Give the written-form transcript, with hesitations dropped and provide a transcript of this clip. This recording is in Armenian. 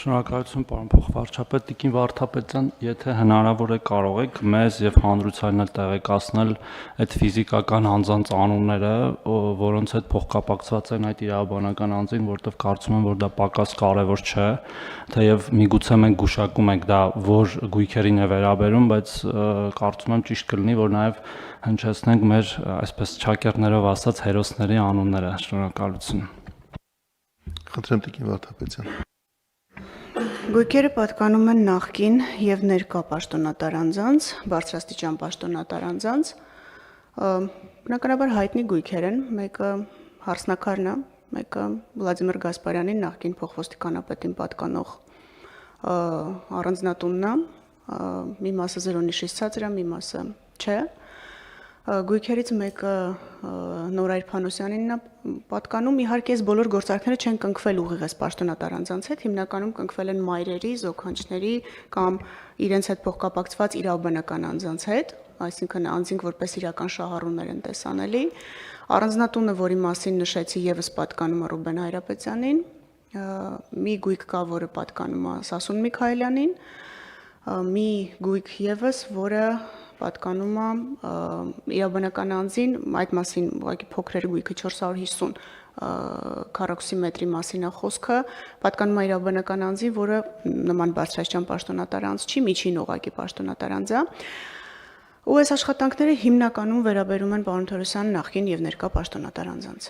Շնորհակալություն, պարոն փոխվարչապետ, Տիկին Վարդապետյան, եթե հնարավոր է կարող եք մեզ եւ հանրությանն էլ տեղեկացնել այդ ֆիզիկական անձանց անունները, որոնց հետ փոխկապակցված են այդ իրավաբանական անձին, որտեղ կարծում եմ, որ դա պակաս կարեւոր չէ, թեև միգուցե մենք գուշակում ենք դա որ գույքերին է վերաբերում, բայց կարծում եմ ճիշտ կլինի, որ նաեւ հնչեցնենք մեր այսպես չակերտներով ասած հերոսների անունները։ Շնորհակալություն։ Խնդրեմ Տիկին Վարդապետյան։ Գույքերը պատկանում են նախկին եւ ներկա պաշտոնատար անձանց, բարձրաստիճան պաշտոնատար անձանց, բնականաբար հայտնի գույքեր են, մեկը Հարսնակարն է, մեկը Վլադիմիր Գասպարյանին նախկին փոխոստիկանապետին պատկանող առանձնատունն է, մի մասը զրոնիշից ցածր է, մի մասը չէ։ Գույքերից մեկը Նորայր Փանոսյանին է պատկանում, իհարկե այս բոլոր գործարքները չեն կնքվել ուղիղ այս պաշտոնատար անձանց հետ, հիմնականում կնքվել են մայրերի, զոքանչների կամ իրենց հետ փոխկապակցված իրավաբանական անձանց հետ, այսինքն անձինք որպես իրական շահառուներ են տեսանելի։ Առանձնատունը, որի մասին նշեցի, եւս պատկանում է Ռուբեն Հայրապետյանին, մի գույք կա, որը պատկանում է Սասուն Միքայելյանին, մի գույք եւս, որը պատկանում է իրավաբանական անձին, այդ մասին ուղղակի փոքր գույքը 450 քառակուսի մետրի մասին է խոսքը, պատկանում է իրավաբանական անձին, որը նման բարձրաստիճան պաշտոնատար անձ չի, միջին ուղղակի պաշտոնատար անձ է։ Ու այս աշխատանքները հիմնականում վերաբերում են պարոն Թորոսյան նախկին եւ ներկա պաշտոնատար անձանց։